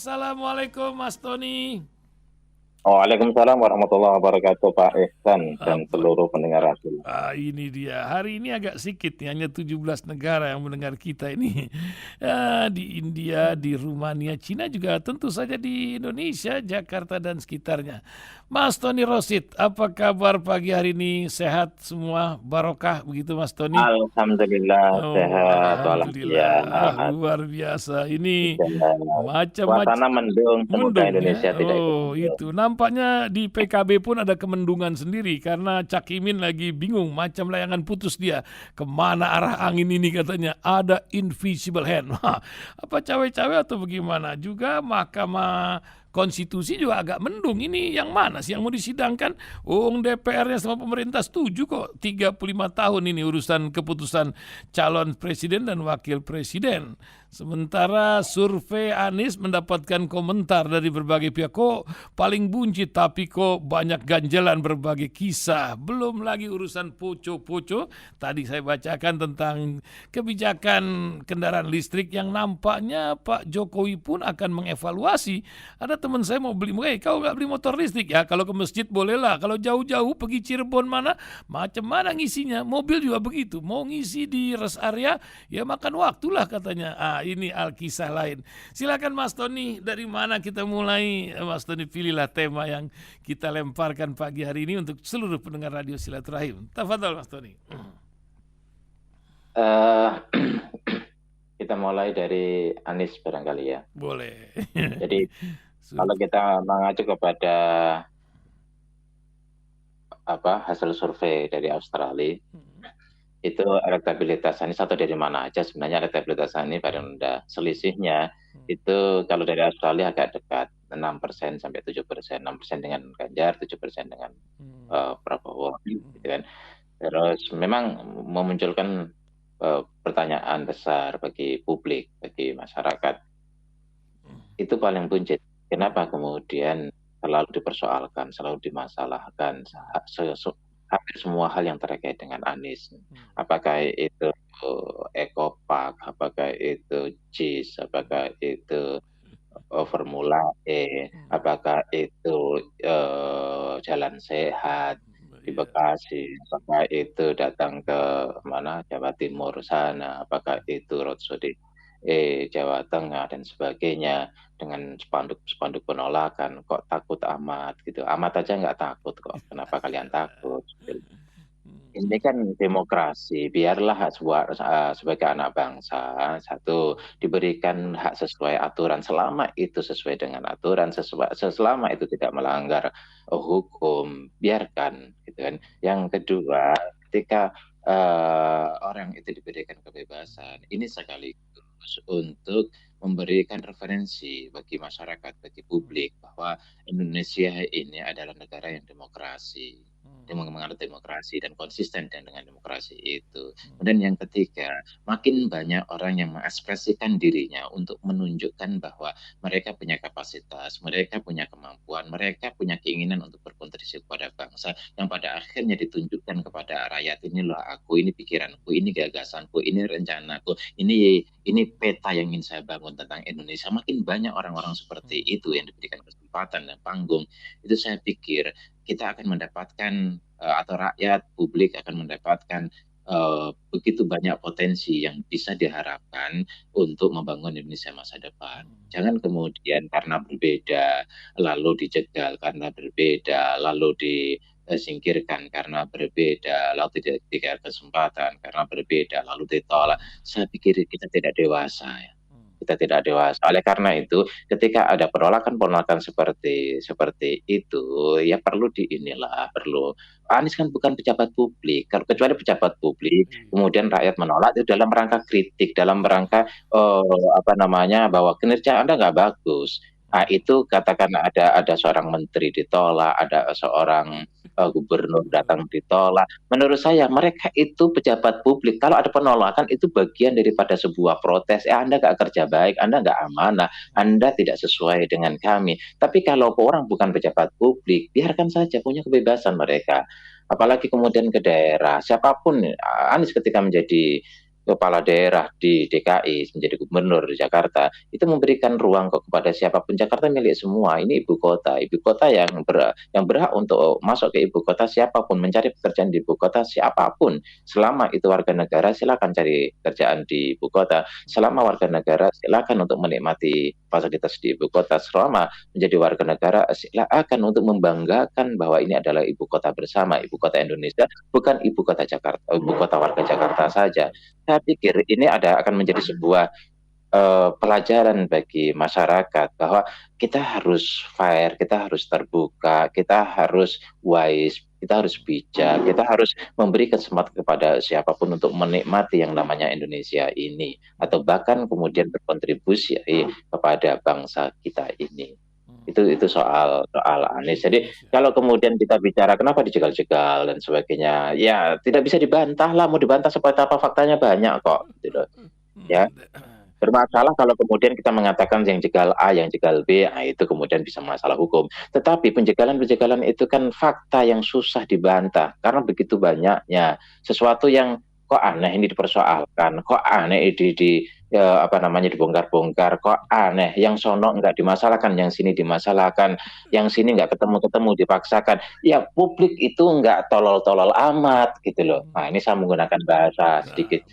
Assalamualaikum Mas Tony. Waalaikumsalam warahmatullahi wabarakatuh Pak Ihsan dan Apa? seluruh pendengar radio. Ini dia. Hari ini agak sedikit nih, hanya 17 negara yang mendengar kita ini. Di India, di Rumania, Cina juga tentu saja di Indonesia, Jakarta dan sekitarnya. Mas Tony Rosid, apa kabar pagi hari ini? Sehat semua? Barokah begitu Mas Tony? Alhamdulillah Oh, sehat alhamdulillah. walafiat. Luar biasa. Ini Dan macam-macam suasana mendung, semoga mendung Indonesia ya. tidak ikut Oh, mendung. itu. Nampaknya di PKB pun ada kemendungan sendiri karena Cak Imin lagi bingung, macam layangan putus dia. Kemana arah angin ini katanya? Ada invisible hand. Wah, apa cawe-cawe atau bagaimana? Juga Mahkamah Konstitusi juga agak mendung. Ini yang mana sih yang mau disidangkan? DPR-nya sama pemerintah setuju kok 35 tahun ini urusan keputusan calon presiden dan wakil presiden. Sementara survei Anies mendapatkan komentar dari berbagai pihak, kok paling buncit tapi kok banyak ganjalan berbagai kisah. Belum lagi urusan poco-poco. Tadi saya bacakan tentang kebijakan kendaraan listrik yang nampaknya Pak Jokowi pun akan mengevaluasi. Ada teman saya mau beli, kau nggak beli motor listrik ya? Kalau ke masjid bolehlah. Kalau jauh-jauh pergi Cirebon mana, macam mana ngisinya? Mobil juga begitu. Mau ngisi di rest area, ya makan waktulah katanya. Ini alkisah lain. Silakan Mas Tony, dari mana kita mulai? Mas Tony pilihlah tema yang kita lemparkan pagi hari ini untuk seluruh pendengar radio Silaturahim. Tafadhol Mas Tony. Eh, Kita mulai dari Anies barangkali ya. Boleh. Jadi kalau kita mengacu kepada hasil survei dari Australia, itu elektabilitas Anies atau dari mana aja sebenarnya elektabilitas Anies paling rendah. Selisihnya itu kalau dari Australia agak dekat 6% sampai 7%, 6% dengan Ganjar, 7% dengan Prabowo, gitu kan. Terus memang memunculkan pertanyaan besar bagi publik, bagi masyarakat. Itu paling buncit. Kenapa kemudian selalu dipersoalkan, selalu dimasalahkan hampir semua hal yang terkait dengan Anies. Apakah itu Ecopark, apakah itu JIS, apakah itu Formula E, apakah itu Jalan Sehat di Bekasi, apakah itu datang ke Jawa Timur sana, apakah itu roadshow di Jawa Tengah dan sebagainya dengan spanduk-spanduk penolakan. Kok takut amat gitu, amat aja nggak takut kok, kenapa kalian takut? Ini kan demokrasi, biarlah sebagai anak bangsa satu diberikan hak sesuai aturan, selama itu sesuai dengan aturan, selama itu tidak melanggar hukum, biarkan gitu kan. Yang kedua, ketika orang itu diberikan kebebasan, ini sekaligus untuk memberikan referensi bagi masyarakat, bagi publik bahwa Indonesia ini adalah negara yang demokrasi, yang menganut demokrasi dan konsisten dengan demokrasi itu. Kemudian yang ketiga, makin banyak orang yang mengekspresikan dirinya untuk menunjukkan bahwa mereka punya kapasitas, mereka punya kemampuan, mereka punya keinginan untuk berkontribusi kepada bangsa, yang pada akhirnya ditunjukkan kepada rakyat, inilah aku, ini pikiranku, ini gagasanku, ini rencanaku, ini peta yang ingin saya bangun tentang Indonesia. Makin banyak orang-orang seperti itu yang diberikan kesempatan dan panggung, itu saya pikir kita akan mendapatkan atau rakyat publik akan mendapatkan begitu banyak potensi yang bisa diharapkan untuk membangun Indonesia masa depan. Jangan kemudian karena berbeda lalu dijegal, karena berbeda lalu disingkirkan, karena berbeda lalu tidak diberikan kesempatan, karena berbeda lalu ditolak. Saya pikir kita tidak dewasa ya. Kita tidak dewasa. Oleh karena itu, ketika ada penolakan-penolakan seperti itu, ya perlu perlu. Anies kan bukan pejabat publik. Kecuali pejabat publik, kemudian rakyat menolak itu dalam rangka kritik, dalam rangka bahwa kinerja Anda nggak bagus. Itu katakan ada seorang menteri ditolak, ada seorang gubernur datang ditolak. Menurut saya mereka itu pejabat publik. Kalau ada penolakan itu bagian daripada sebuah protes. Anda nggak kerja baik, Anda nggak amanah, Anda tidak sesuai dengan kami. Tapi kalau orang bukan pejabat publik, biarkan saja, punya kebebasan mereka. Apalagi kemudian ke daerah, siapapun Anies ketika menjadi kepala daerah di DKI, menjadi gubernur di Jakarta, itu memberikan ruang kok kepada siapapun. Jakarta milik semua, ini ibu kota. Ibu kota yang berhak untuk masuk ke ibu kota siapapun, mencari pekerjaan di ibu kota siapapun. Selama itu warga negara, silakan cari kerjaan di ibu kota. Selama warga negara, silakan untuk menikmati fasilitas di ibu kota. Selama menjadi warga negara, silakan untuk membanggakan bahwa ini adalah ibu kota bersama, ibu kota Indonesia, bukan ibu kota Jakarta, ibu kota warga Jakarta saja. Saya pikir ini akan menjadi sebuah pelajaran bagi masyarakat bahwa kita harus fair, kita harus terbuka, kita harus wise, kita harus bijak, kita harus memberi kesempatan kepada siapapun untuk menikmati yang namanya Indonesia ini, atau bahkan kemudian berkontribusi kepada bangsa kita ini. Itu soal Anies. Jadi kalau kemudian kita bicara kenapa dijegal-jegal dan sebagainya, ya tidak bisa dibantah lah. Mau dibantah seperti apa, faktanya banyak kok, gitu loh. Ya, bermasalah kalau kemudian kita mengatakan yang jegal A, yang jegal B, nah itu kemudian bisa masalah hukum. Tetapi penjegalan-penjegalan itu kan fakta yang susah dibantah karena begitu banyaknya sesuatu yang kok aneh ini dipersoalkan, kok aneh dibongkar-bongkar, kok aneh yang sono nggak dimasalahkan, yang sini dimasalahkan, yang sini nggak ketemu-ketemu dipaksakan. Ya publik itu nggak tolol-tolol amat gitu loh. Nah ini saya menggunakan bahasa sedikit.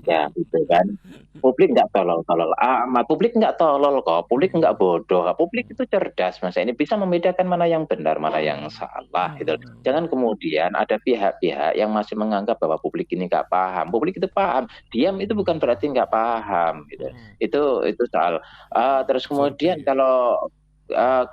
Ya gitu kan. Publik nggak tolol-tolol amat, publik nggak tolol kok, publik nggak bodoh, publik itu cerdas, Mas. Ini bisa membedakan mana yang benar, mana yang salah gitu. Jangan kemudian ada pihak-pihak yang masih menganggap bahwa publik ini nggak paham. Publik itu paham, diam itu bukan berarti nggak paham gitu. Itu soal. Terus kemudian kalau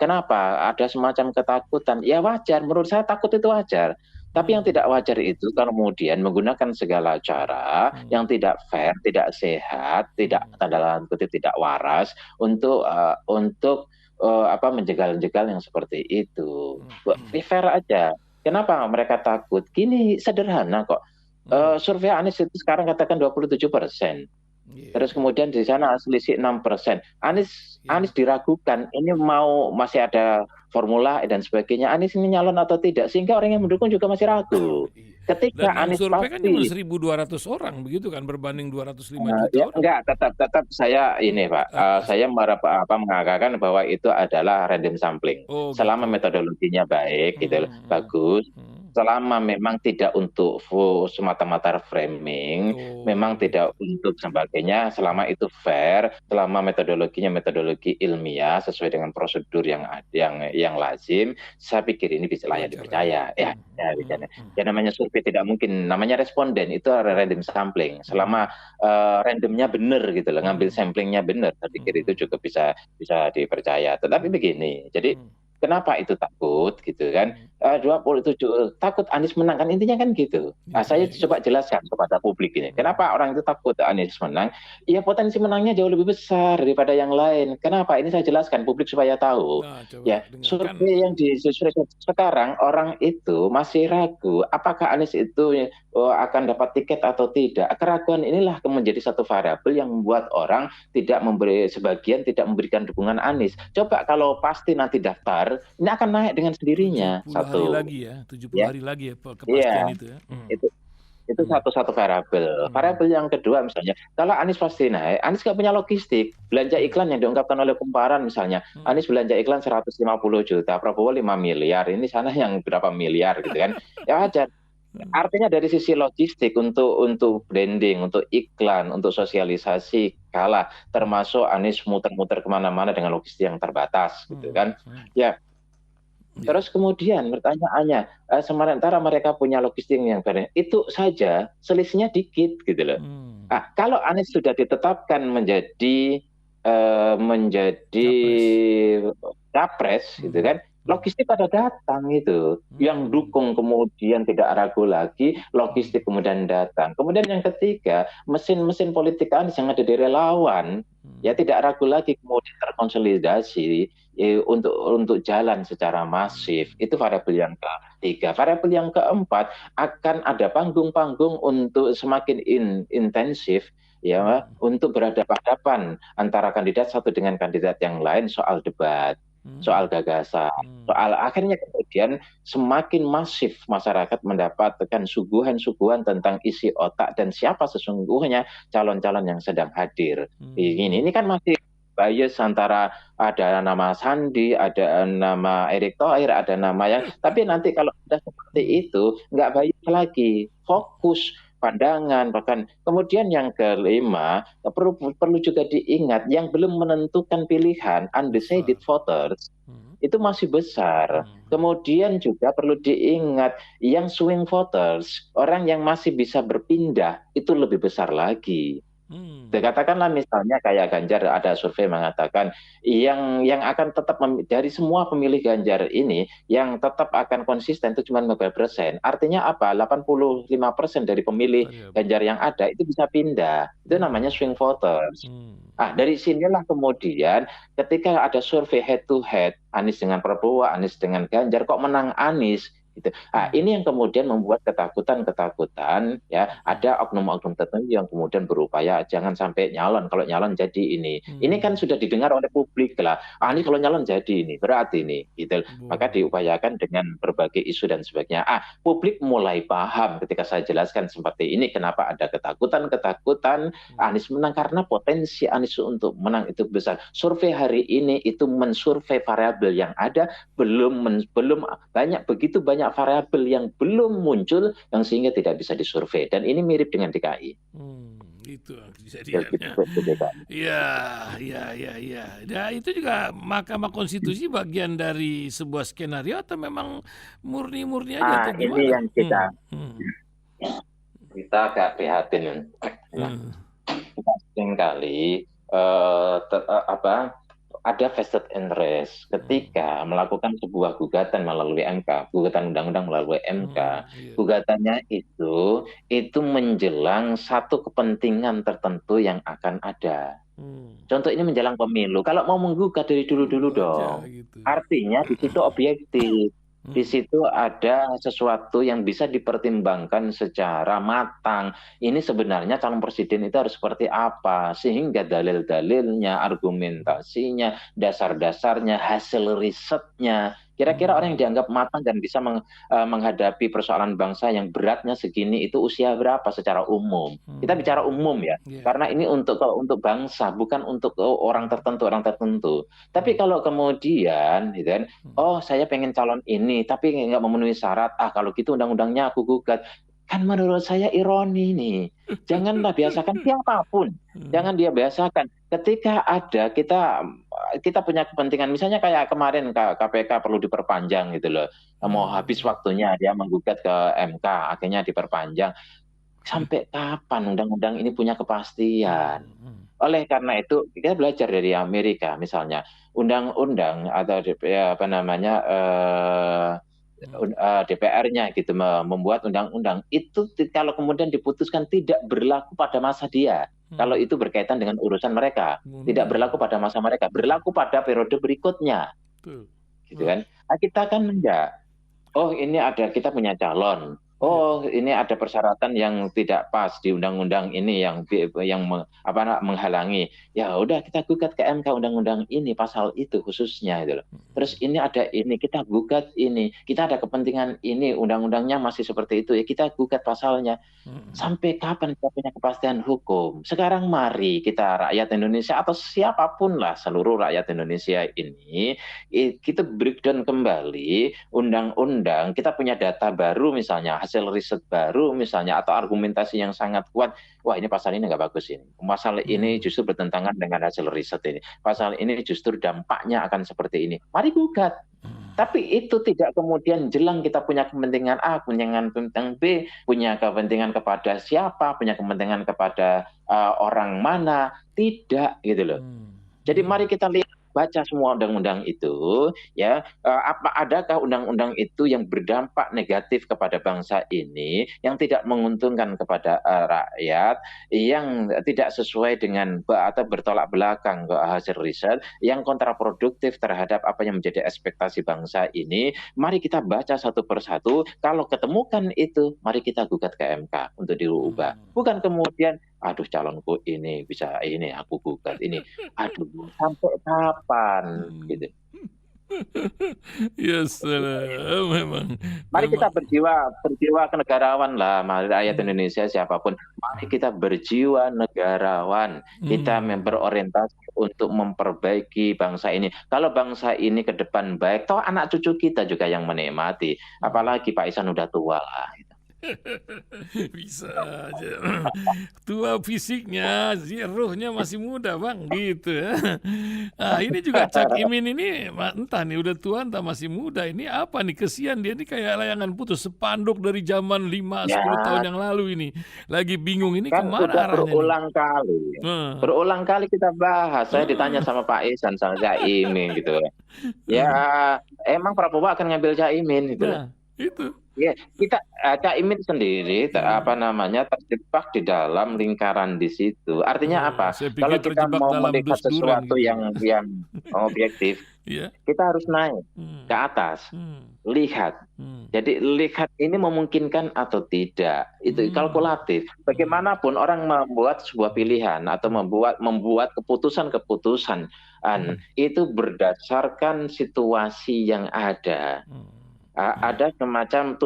kenapa ada semacam ketakutan? Ya wajar, menurut saya takut itu wajar. Tapi yang tidak wajar itu kemudian menggunakan segala cara yang tidak fair, tidak sehat, tidak tanda kutip tidak waras untuk menjegal-jegal yang seperti itu. Fair aja. Kenapa mereka takut? Gini sederhana kok. Survei Anies itu sekarang katakan 27%. Terus kemudian di sana selisih 6%. Anies diragukan, ini masih ada formula dan sebagainya. Anies ini nyalon atau tidak, sehingga orang yang mendukung juga masih ragu. Ketika Dan Anies survei kan cuma 1.200 pasti orang begitu kan, berbanding 205 juta ya, orang. enggak, tetap saya ini Pak, saya mengatakan bahwa itu adalah random sampling. Selama Gitu. metodologinya baik, gitu, bagus. Selama memang tidak untuk semata-mata framing, memang tidak untuk sebagainya, selama itu fair, selama metodologinya metodologi ilmiah sesuai dengan prosedur yang lazim, saya pikir ini bisa layak dipercaya. Ya, ya namanya survei tidak mungkin, namanya responden itu random sampling. Selama randomnya benar gitu loh, ngambil samplingnya benar, saya pikir itu juga bisa dipercaya. Tetapi begini, jadi kenapa itu takut gitu kan? 27 takut Anies menang kan, intinya kan gitu. Saya coba jelaskan kepada publik ini. Kenapa orang itu takut Anies menang? Ya potensi menangnya jauh lebih besar daripada yang lain. Kenapa? Ini saya jelaskan publik supaya tahu. Ya, survei yang sekarang orang itu masih ragu apakah Anies itu akan dapat tiket atau tidak. Keraguan inilah menjadi satu variabel yang membuat orang sebagian tidak memberikan dukungan Anies. Coba kalau pasti nanti daftar, ini akan naik dengan sendirinya. 70 hari lagi ya, 70 hari lagi ya kepastian itu ya. Itu satu variabel. Variabel yang kedua misalnya, kalau Anies pasti naik, Anies nggak punya logistik. Belanja iklan yang diungkapkan oleh Kumparan misalnya, Anies belanja iklan 150 juta, Prabowo 5 miliar, ini sana yang berapa miliar gitu kan. Ya wajar. Artinya dari sisi logistik untuk branding, untuk iklan, untuk sosialisasi kalah, termasuk Anies muter-muter kemana-mana dengan logistik yang terbatas, gitu kan? Ya. Terus kemudian pertanyaannya, sementara mereka punya logistik yang banyak, itu saja selisihnya dikit, gitu loh. Kalau Anies sudah ditetapkan menjadi capres, gitu kan? Logistik pada datang itu, yang dukung kemudian tidak ragu lagi, logistik kemudian datang. Kemudian yang ketiga, mesin-mesin politik Anies yang ada di relawan, ya tidak ragu lagi kemudian terkonsolidasi untuk jalan secara masif. Itu variabel yang ketiga. Variabel yang keempat, akan ada panggung-panggung untuk semakin intensif ya untuk berhadapan-hadapan antara kandidat satu dengan kandidat yang lain soal debat. soal gagasan, soal akhirnya kemudian semakin masif masyarakat mendapatkan suguhan-suguhan tentang isi otak dan siapa sesungguhnya calon-calon yang sedang hadir. Ini kan masih bias antara ada nama Sandi, ada nama Erick Thohir, ada nama yang, tapi nanti kalau sudah seperti itu nggak bias lagi, fokus pandangan. Bahkan kemudian yang kelima, perlu juga diingat yang belum menentukan pilihan, undecided voters itu masih besar. Kemudian juga perlu diingat yang swing voters, orang yang masih bisa berpindah itu lebih besar lagi. Katakanlah misalnya kayak Ganjar, ada survei mengatakan yang akan tetap dari semua pemilih Ganjar ini yang tetap akan konsisten itu cuma 15%. Artinya apa? 85% dari pemilih Ganjar yang ada itu bisa pindah. Itu namanya swing voters. Dari sinilah kemudian ketika ada survei head to head, Anies dengan Prabowo, Anies dengan Ganjar, kok menang Anies? Gitu. Ini yang kemudian membuat ketakutan ya, ada oknum-oknum tertentu yang kemudian berupaya jangan sampai nyalon, kalau nyalon jadi ini. Ini kan sudah didengar oleh publik lah. Ini kalau nyalon jadi ini, berat ini gitu. Maka diupayakan dengan berbagai isu dan sebagainya. Publik mulai paham ketika saya jelaskan seperti ini kenapa ada ketakutan Anies menang, karena potensi Anies untuk menang itu besar. Survei hari ini itu mensurvei variabel yang ada, belum begitu banyak variabel yang belum muncul yang sehingga tidak bisa disurvei, dan ini mirip dengan DKI. Itu kejadiannya. Ya. Nah, itu juga Mahkamah Konstitusi bagian dari sebuah skenario atau memang murni aja atau gimana? Ini yang kita agak prihatin. Kita sering kali ada vested interest ketika melakukan sebuah gugatan melalui MK, gugatan undang-undang melalui MK. Gugatannya itu menjelang satu kepentingan tertentu yang akan ada. Contoh ini menjelang pemilu. Kalau mau menggugat dari dulu-dulu dong. Artinya di situ objektif. Di situ ada sesuatu yang bisa dipertimbangkan secara matang. Ini sebenarnya calon presiden itu harus seperti apa, sehingga dalil-dalilnya, argumentasinya, dasar-dasarnya, hasil risetnya, kira-kira orang yang dianggap matang dan bisa menghadapi persoalan bangsa yang beratnya segini itu usia berapa secara umum. Kita bicara umum ya, karena ini untuk bangsa, bukan untuk orang tertentu. Tapi kalau kemudian gitu kan, saya pengen calon ini tapi nggak memenuhi syarat, kalau gitu undang-undangnya aku gugat. Kan menurut saya ironi nih. Janganlah biasakan siapapun. Jangan dia biasakan. Ketika ada kita punya kepentingan, misalnya kayak kemarin KPK perlu diperpanjang gitu loh. Mau habis waktunya dia menggugat ke MK, akhirnya diperpanjang. Sampai kapan undang-undang ini punya kepastian? Oleh karena itu kita belajar dari Amerika misalnya, undang-undang atau DPR-nya gitu membuat undang-undang itu kalau kemudian diputuskan tidak berlaku pada masa dia. Kalau itu berkaitan dengan urusan mereka, tidak berlaku pada masa mereka, berlaku pada periode berikutnya. Gitu kan? Kita kan enggak. Ini kita punya calon. Ini ada persyaratan yang tidak pas di undang-undang ini yang menghalangi. Ya udah kita gugat ke MK undang-undang ini pasal itu khususnya itu loh. Terus ini ada ini, kita gugat ini. Kita ada kepentingan ini, undang-undangnya masih seperti itu ya, kita gugat pasalnya. Sampai kapan kita punya kepastian hukum? Sekarang mari kita rakyat Indonesia atau siapapun lah, seluruh rakyat Indonesia ini kita breakdown kembali undang-undang, kita punya data baru misalnya, hasil riset baru misalnya, atau argumentasi yang sangat kuat. Wah, ini pasal ini nggak bagus ini. Pasal ini justru bertentangan dengan hasil riset ini. Pasal ini justru dampaknya akan seperti ini. Mari gugat. Tapi itu tidak kemudian jelang kita punya kepentingan A, punya kepentingan B, punya kepentingan kepada siapa, punya kepentingan kepada orang mana. Tidak gitu loh. Jadi mari kita lihat, baca semua undang-undang itu ya, adakah undang-undang itu yang berdampak negatif kepada bangsa ini, yang tidak menguntungkan kepada rakyat, yang tidak sesuai dengan atau bertolak belakang ke hasil riset, yang kontraproduktif terhadap apa yang menjadi ekspektasi bangsa ini. Mari kita baca satu persatu, kalau ketemukan itu mari kita gugat ke MK untuk diubah. Bukan kemudian calonku ini bisa ini, aku gugat ini. Sampai kapan gitu. Ya salam, memang Mari memang. kita berjiwa kenegarawan lah, mari rakyat Mmm, Indonesia siapapun, mari kita berjiwa negarawan, kita mmm, berorientasi untuk memperbaiki bangsa ini. Kalau bangsa ini ke depan baik, toh anak cucu kita juga yang menikmati, mmm. apalagi Pak Ihsan udah tua lah. Bisa aja. Tua fisiknya, ruhnya masih muda, Bang, gitu ya. Nah, ini juga Cak Imin ini entah nih udah tua entah masih muda. Ini apa nih, kesian dia ini kayak layangan putus, sepanduk dari zaman 5 Ya, 10 tahun yang lalu ini. Lagi bingung ini kan sudah kemana arahnya nih? Nah, berulang kali kita bahas, saya ditanya heeh. sama Pak Ihsan, sama Cak Imin gitu. Ya, emang Prabowo akan ngambil Cak Imin gitu loh. Nah, itu. Iya, kita Cak Imin sendiri apa Heeh. namanya, terjebak di dalam lingkaran di situ. Artinya Oh, apa? saya Kalau pikir kita terjebak mau dalam melihat dus duren sesuatu gitu. yang objektif, Iya? kita harus naik ke Mmm, atas, mmm, lihat. mmm, Jadi lihat ini memungkinkan atau tidak, itu mmm, kalkulatif. mmm, Bagaimanapun orang membuat sebuah pilihan atau mmm, membuat keputusan-keputusan mmm, itu berdasarkan situasi yang ada. mmm. Ada semacam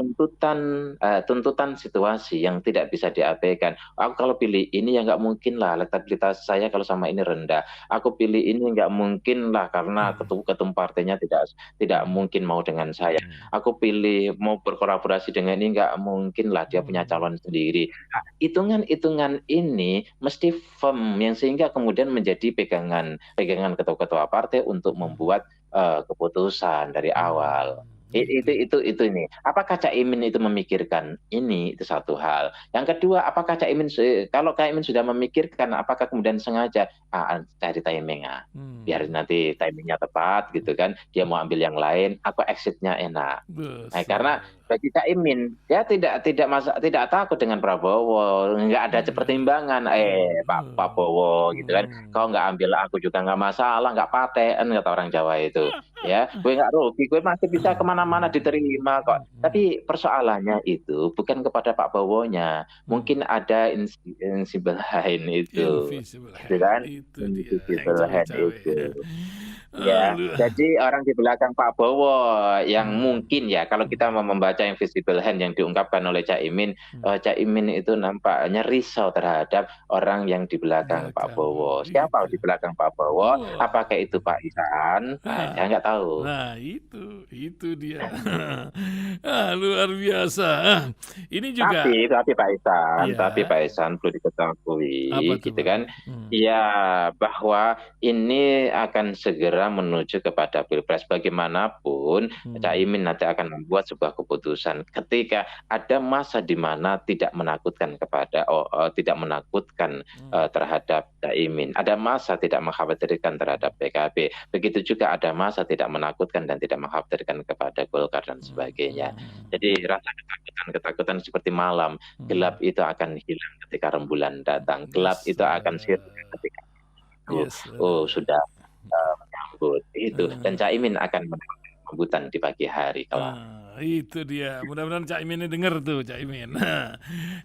tuntutan situasi yang tidak bisa diabaikan. Aku kalau pilih ini ya nggak mungkin lah, elektabilitas saya kalau sama ini rendah. Aku pilih ini nggak mungkin lah karena Mhm, ketum partai tidak tidak mhm, mungkin mau dengan saya. mhm, Aku pilih mau berkolaborasi dengan ini nggak mungkin lah dia punya mhm, calon sendiri. Hitungan-hitungan ini mesti firm yang sehingga kemudian menjadi pegangan pegangan ketua-ketua partai untuk mhm, membuat, keputusan dari awal. gitu ya. Itu ini. Apakah Cak Imin itu memikirkan ini? Itu satu hal. Yang kedua, apakah Cak Imin kalau Cak Imin sudah memikirkan, apakah kemudian sengaja, cari timing, biar Mmm, nanti timing-nya tepat gitu kan, dia mau ambil yang lain, aku exit-nya enak. Karena betul. bagi Cak Imin, dia tidak takut dengan Prabowo, nggak ada Iya, pertimbangan, Pak Prabowo gitu kan, "Kau nggak ambil aku juga nggak masalah, nggak paten," kata orang Jawa itu. Ya, gue nggak rugi, gue masih bisa kemana-mana diterima kok. Tapi persoalannya itu bukan kepada Pak Prabowo-nya, mungkin ada invisible hand itu, Invisible gitu hand, kan, itu dia yang invisible hand cawe-cawe. itu. Ya, Aduh, jadi orang di belakang Pak Bowo yang mmm, mungkin ya kalau kita mau membaca invisible hand yang diungkapkan oleh Caimin, mmm, Caimin itu nampaknya risau terhadap orang yang di belakang Pak belakang, Bowo. Siapa itu. di belakang Pak Bowo? Wah, Apakah itu Pak Ihsan? Saya nah nggak tahu. nah itu dia. Luar biasa. Ini juga Tapi iya, Pak Ihsan perlu apa diketahui tuh, gitu Bang? kan, Mmm, ya bahwa ini akan segera menuju kepada Pilpres. Bagaimanapun mmm, Caimin nanti akan membuat sebuah keputusan ketika ada masa di mana tidak menakutkan, mmm, terhadap Caimin. Ada masa tidak mengkhawatirkan terhadap PKB. Begitu juga ada masa tidak menakutkan dan tidak mengkhawatirkan kepada Golkar dan sebagainya. mhm, Jadi rasa ketakutan-ketakutan seperti malam, gelap mhm, itu akan hilang ketika rembulan datang, gelap itu akan sirna biasa, ketika itu, yes, sudah, menyambut, itu. Dan Caimin akan mendapat sambutan di pagi hari kelak. itu dia. Mudah-mudahan Cak Imin ini denger tuh, Cak Imin.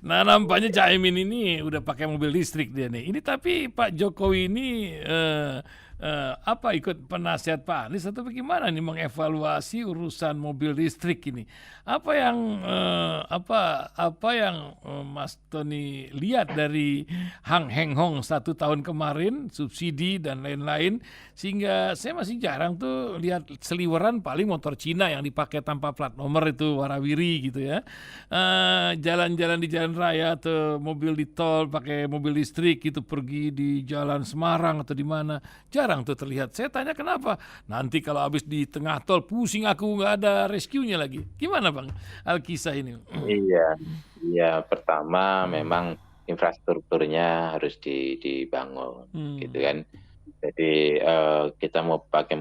Nah, nampaknya Cak Imin ini udah pakai mobil listrik dia nih. Ini tapi Pak Jokowi ini, apa, ikut penasihat Pak Anies atau bagaimana nih mengevaluasi urusan mobil listrik ini? Apa yang, apa yang, Mas Tony lihat dari Hang Heng Hong 1 tahun kemarin, subsidi dan lain-lain, sehingga saya masih jarang tuh lihat seliweran paling motor Cina yang dipakai tanpa plat nomor itu warawiri gitu ya. Jalan-jalan di jalan raya atau mobil di tol pakai mobil listrik gitu pergi di jalan Semarang atau di mana, jarang tuh terlihat. Saya tanya kenapa? Nanti kalau habis di tengah tol pusing aku nggak ada rescue-nya lagi. Gimana Bang Alkisah ini? Iya, iya, pertama Hmm. memang infrastrukturnya harus dibangun, gitu Hmm. kan. Jadi, kita mau pakai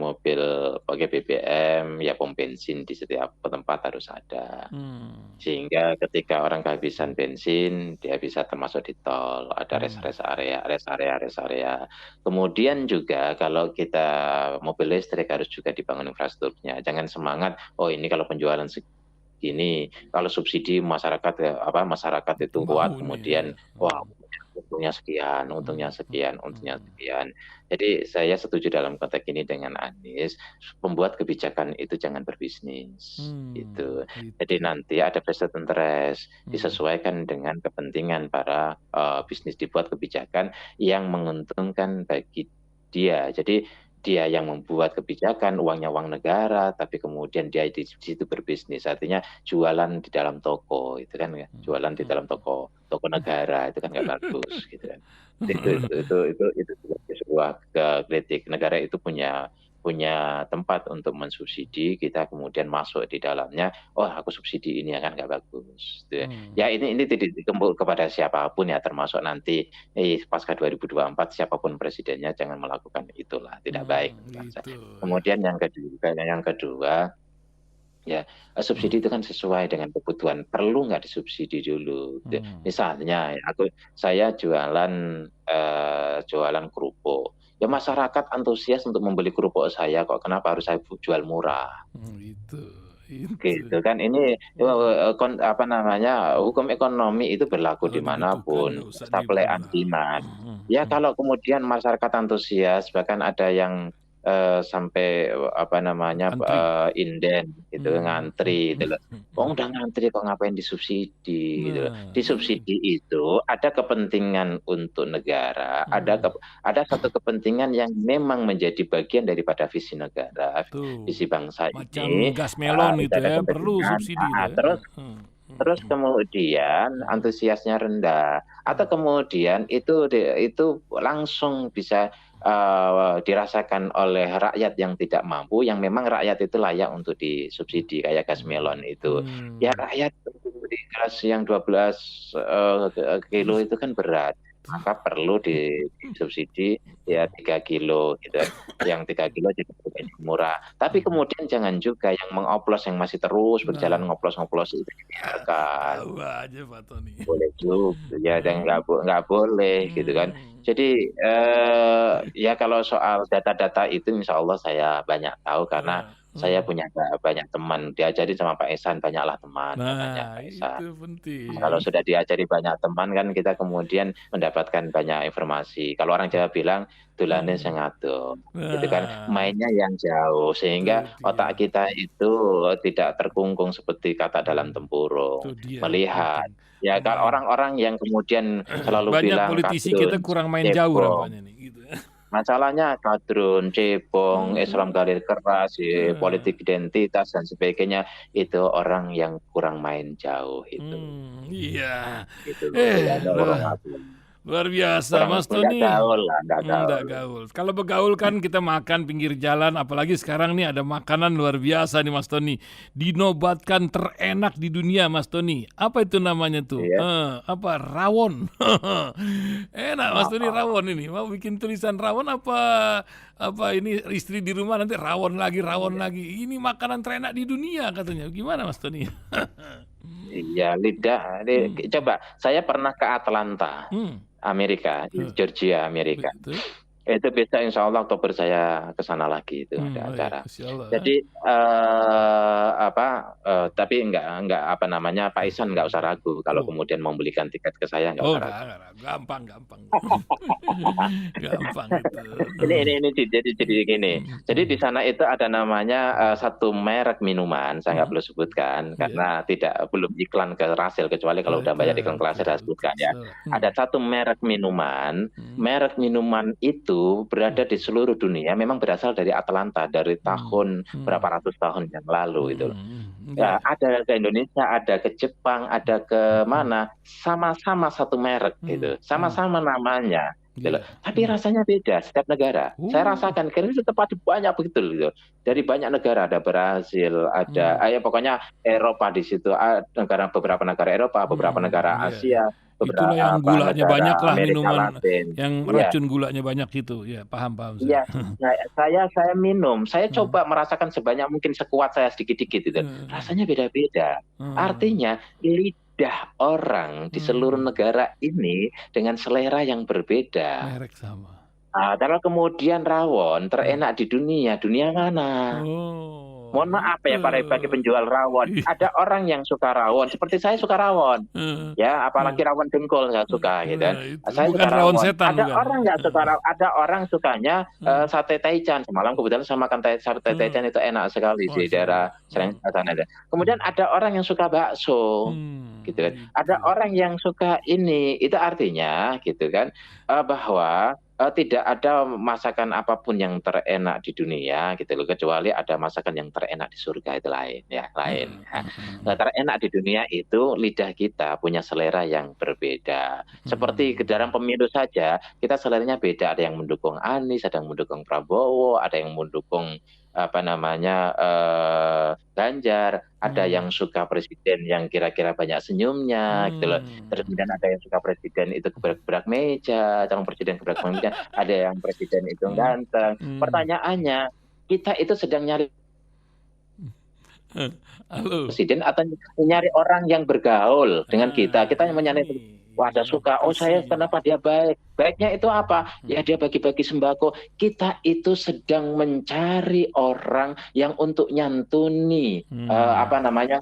BBM, ya pom bensin di setiap tempat harus ada. Hmm. Sehingga ketika orang kehabisan bensin, dia bisa termasuk di tol, ada Hmm. rest area. Kemudian juga kalau kita mobil listrik harus juga dibangun infrastrukturnya. Jangan semangat, "Oh ini kalau penjualan segini, kalau subsidi masyarakat itu Mau kuat, nih. kemudian wah untungnya sekian, untungnya Hmm, hmm, sekian, untungnya hmm. sekian. Jadi saya setuju dalam konteks ini dengan Anies, pembuat kebijakan itu jangan berbisnis, gitu. Jadi Itu. nanti ada vested interest, Hmm, disesuaikan dengan kepentingan para bisnis, dibuat kebijakan yang menguntungkan bagi dia. Jadi dia yang membuat kebijakan, uangnya uang negara, tapi kemudian dia di situ berbisnis. Artinya jualan di dalam toko, itu kan ya, hmm, jualan di dalam hmm. toko toko negara, itu kan nggak bagus, gitu kan. Itu sebagai sebuah kritik. Negara itu punya punya tempat untuk mensubsidi, kita kemudian masuk di dalamnya, "Oh, aku subsidi ini," ya kan nggak bagus, gitu ya. Ya Hmm, ini tidak ditumpuk kepada siapapun ya, termasuk nanti pasca 2024 siapapun presidennya jangan melakukan itulah, tidak baik untuk bangsa. gitu ya. Kemudian yang kedua ya, subsidi itu kan sesuai dengan kebutuhan, perlu nggak disubsidi dulu, gitu. Hmm, Misalnya ya, saya jualan kerupuk, ya masyarakat antusias untuk membeli kerupuk saya kok, kenapa harus saya jual murah? itu, itu. Gitu kan. Ini, Hmm. apa namanya, hukum ekonomi itu berlaku Kalau di dibutuhkan manapun, nggak usah supply and dimurah. demand. Hmm, Ya hmm, kalau kemudian masyarakat antusias, bahkan ada yang, sampai, apa namanya, antri. inden gitu, Hmm, hmm, ngantri hmm, gitu loh. hmm, "Oh hmm. udah ngantri kok ngapain disubsidi?" Gitu loh. Nah, Disubsidi itu ada kepentingan untuk negara, hmm, ada satu kepentingan yang memang menjadi bagian daripada visi negara, tuh. visi bangsa ini, Macam gas melon itu itu ada ya, perlu kepentingan, subsidi itu ya. terus terus Hmm, kemudian hmm, antusiasnya rendah, atau hmm, kemudian itu langsung bisa, dirasakan oleh rakyat yang tidak mampu, yang memang rakyat itu layak untuk disubsidi kayak gas melon itu. Ya hmm. rakyat beli gas yang 12, kilo itu kan berat, maka perlu disubsidi ya 3 kilo gitu kan, yang 3 kilo jadi lebih murah. Tapi Hmm. kemudian jangan juga yang mengoplos, yang masih terus berjalan Nah, ngoplos-ngoplos itu dibiarkan. tahu aja Pak Tony. Boleh juga, ya dan Hmm, nggak boleh gitu kan. hmm, Jadi, ya kalau soal data-data itu insya Allah saya banyak tahu karena ya, saya punya banyak teman, diajari sama Pak Ehsan, banyaklah teman katanya Nah, Pak Ehsan. itu penting. Kalau sudah diajari banyak teman kan kita kemudian mendapatkan banyak informasi. Kalau orang Jawa bilang, "Dolane Hmm. sing adoh," gitu kan, Nah, mainnya yang jauh sehingga itu otak dia. kita itu tidak terkungkung seperti kata dalam Itu tempurung, dia melihat. penting Ya kalau main. orang-orang yang kemudian selalu Banyak bilang politisi kita kadrun, kurang main jauh cebong, nampaknya nih, gitu ya. masalahnya kadrun, cebong, Islam Hmm, garis keras, nah, politik identitas dan sebagainya, itu orang yang kurang main jauh itu. iya. Gitu loh, Eh, bilangnya orang asing. luar biasa Kurang Mas nggak Tony. gaul lah, nggak Nggak gaul. gaul. Kalau begaul kan kita makan pinggir jalan, apalagi sekarang nih ada makanan luar biasa nih Mas Tony. Dinobatkan terenak di dunia Mas Tony. Apa itu namanya tuh? Iya. Apa? Rawon. Enak Mas Tony Heeh. rawon ini. Mau bikin tulisan rawon apa ini istri di rumah nanti rawon lagi rawon Iya. lagi. Ini makanan terenak di dunia katanya. Gimana Mas Tony? Iya, lidah Hmm. coba saya pernah ke Atlanta, Hmm. Amerika, di Huh, Georgia, Amerika. begitu. Itu besok insya Allah Oktober saya ke sana lagi itu ada Baik, acara. Masya Allah. Jadi, tapi enggak, apa namanya, Pak Ihsan nggak usah ragu kalau Oh, kemudian mau belikan tiket ke saya nggak oh, usah ragu. enggak, gampang, gampang. Gampang itu. Jadi gini, jadi di sana itu ada namanya, satu merek minuman, saya nggak Mhm, perlu sebutkan iya, karena belum iklan ke Rasil, kecuali kalau udah bayar iklan betul, ke Rasil betul, saya betul, sebutkan ya. salah, Ada satu mhm, merek minuman itu mmm, berada di seluruh dunia, memang berasal dari Atlanta, dari mmm, tahun mmm, berapa ratus tahun yang lalu itu loh. iya, Ya, ada ke Indonesia, ada ke Jepang, ada ke mhm, mana, sama-sama satu merek mmm, gitu, mmm, sama-sama namanya gitu loh, iya, tapi rasanya beda setiap negara. Saya oh, rasakan karena itu tetap ada banyak begitu loh gitu. Dari banyak negara, ada Brasil, ada mmm, pokoknya Eropa di situ, beberapa negara Eropa, beberapa negara iya, iya. Asia, Itulah yang beberapa gulanya negara banyaklah Amerika minuman Latin. yang Iya. racun gulanya banyak itu, ya, paham, paham saya. Iya, saya minum, saya Heeh, coba merasakan sebanyak mungkin sekuat saya sedikit-dikit gitu, heeh, rasanya beda-beda. heeh, Artinya lidah orang di seluruh mmm, negara ini dengan selera yang berbeda. merek sama, Kalau kemudian rawon mmm, terenak di dunia, dunia mana? oh. Mohon maaf ya para bagi Betul. penjual rawon. Ih, Ada orang yang suka rawon, seperti saya suka rawon. heeh, Ya, heeh, apalagi rawon dengkul saya suka gitu kan. nah itu. Saya Bukan suka rawon rawon. setan Ada bukan? orang nggak suka rawon, ada orang sukanya Heeh, sate taichan. Semalam kebetulan saya makan sate heeh, taichan itu enak sekali di Masya Allah. daerah Serang Heeh, sana ada. Kemudian heeh, ada orang yang suka bakso gitu kan. Ada itu. orang yang suka ini. Itu artinya gitu kan bahwa tidak ada masakan apapun yang terenak di dunia gitu loh, kecuali ada masakan yang terenak di surga itu lain ya, lain. Heeh, Nah, heeh, terenak di dunia itu lidah kita punya selera yang berbeda. Seperti ke hmm, dalam pemilu saja, kita seleranya beda. Ada yang mendukung Anies, ada yang mendukung Prabowo, ada yang mendukung apa namanya Ganjar, ada hmm, yang suka presiden yang kira-kira banyak senyumnya gitu loh. Terus hmm, kemudian ada yang suka presiden itu gebrak-gebrak meja, calon presiden gebrak meja, ada yang presiden itu hmm, ganteng. hmm. Pertanyaannya, kita itu sedang nyari Halo. presiden atau nyari orang yang bergaul dengan kita? Nah, Kita yang menyari, wah ada ini suka, oh saya pusing. kenapa dia baik? Baiknya itu apa? Ya Hmm, dia bagi-bagi sembako. Kita itu sedang mencari orang yang untuk nyantuni apa hmm, namanya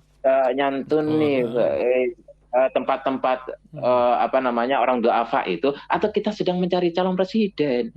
nyantuni orang. tempat-tempat Hmm, apa namanya orang duafa itu, atau kita sedang mencari calon presiden.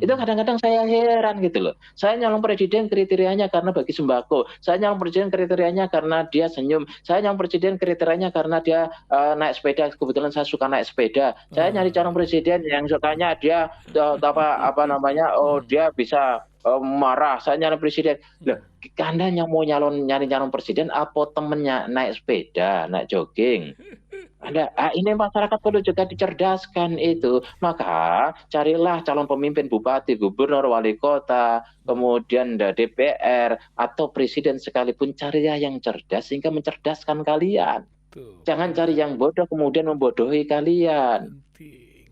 Itu hmm, kadang-kadang saya heran gitu loh. Saya nyalon presiden kriterianya karena bagi sembako. Saya nyalon presiden kriterianya karena dia senyum. Saya nyalon presiden kriterianya karena dia naik sepeda. Kebetulan saya suka naik sepeda. Saya nyari calon ah. presiden yang sukanya dia apa namanya, oh dia bisa marah. Saya nyalon presiden. Loh, Anda yang mau nyari calon presiden apa temennya naik sepeda, naik jogging? Ini masyarakat perlu juga dicerdaskan itu. Maka carilah calon pemimpin bupati, gubernur, wali kota, kemudian DPR atau presiden sekalipun, carilah yang cerdas sehingga mencerdaskan kalian. Tuh, Jangan cari yang bodoh kemudian membodohi kalian. penting.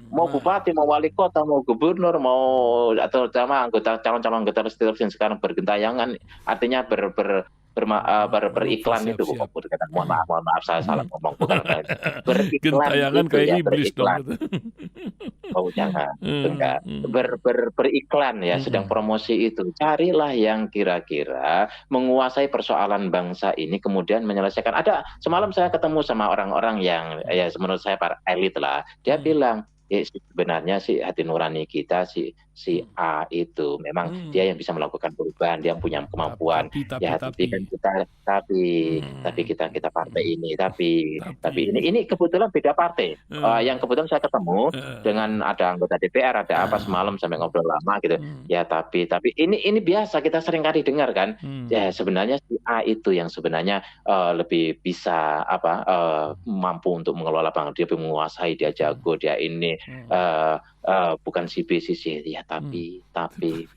Mau Nah, bupati, mau wali kota, mau gubernur, mau atau sama anggota calon-calon anggota legislatif yang sekarang bergentayangan, artinya beriklan itu, siap-siap. berkata, mohon maaf saya salah ngomong, bukan beriklan Gentayangan itu kayak ya, iblis dong beriklan. itu. Oh jangan, itu Hmm, enggak. hmm, Beriklan ya, sedang hmm, promosi itu. Carilah yang kira-kira menguasai persoalan bangsa ini, kemudian menyelesaikan. Semalam saya ketemu sama orang-orang yang ya menurut saya para elit lah. Dia hmm, bilang, sebenarnya sih hati nurani kita si hmm, A itu memang dia hmm. yang bisa melakukan perubahan, dia yang punya kemampuan. Tapi, tapi, Ya, tapi. tapi kan kita tapi Hmm, kita partai hmm. ini, tapi Tapi. ini kebetulan beda partai. Yang eh, kebetulan saya ketemu dengan ada anggota DPR, ada apa eh, semalam sampai ngobrol lama gitu. hmm, Ya tapi ini biasa kita sering kali dengar kan. hmm, Ya sebenarnya si A itu yang sebenarnya lebih bisa mampu untuk mengelola bangsa, dia menguasai, dia hmm, jago, dia ini hmm, eh, bukan si B si C. Ya hmm,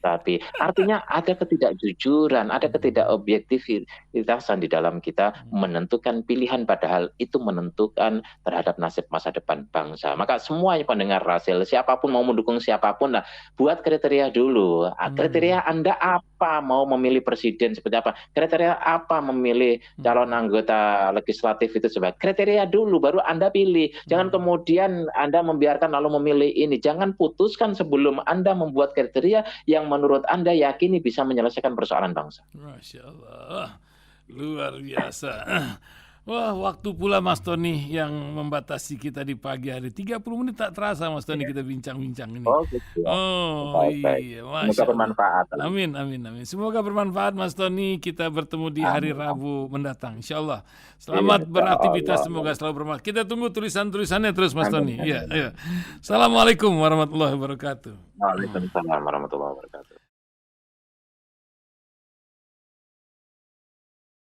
tapi artinya ada ketidakjujuran, ada ketidakobjektivitasan di dalam kita menentukan pilihan, padahal itu menentukan terhadap nasib masa depan bangsa. Maka semua pendengar Rasil, siapapun mau mendukung siapapun lah, buat kriteria dulu. hmm, Kriteria Anda apa mau memilih presiden seperti apa? Kriteria apa memilih calon hmm, anggota legislatif itu sebagai kriteria dulu, baru Anda pilih. Jangan hmm. kemudian Anda membiarkan lalu memilih ini. Jangan putuskan sebelum Anda membuat kriteria yang menurut Anda yakini bisa menyelesaikan persoalan bangsa. Masya Allah, luar biasa. Wah, waktu pula Mas Tony yang membatasi kita di pagi hari. 30 menit tak terasa Mas Tony kita bincang-bincang ini. Oh gitu ya. Oh Baik, baik. iya, Semoga Masya Allah. bermanfaat. Amin, amin, amin. Semoga bermanfaat Mas Tony. Kita bertemu di hari Amin. Rabu mendatang. Insya Allah. Selamat Insya beraktivitas, Allah. semoga selalu bermanfaat. Kita tunggu tulisan-tulisannya terus Mas Amin, Tony. Iya, amin, iya. amin. Assalamualaikum warahmatullahi wabarakatuh. Waalaikumsalam warahmatullahi wabarakatuh.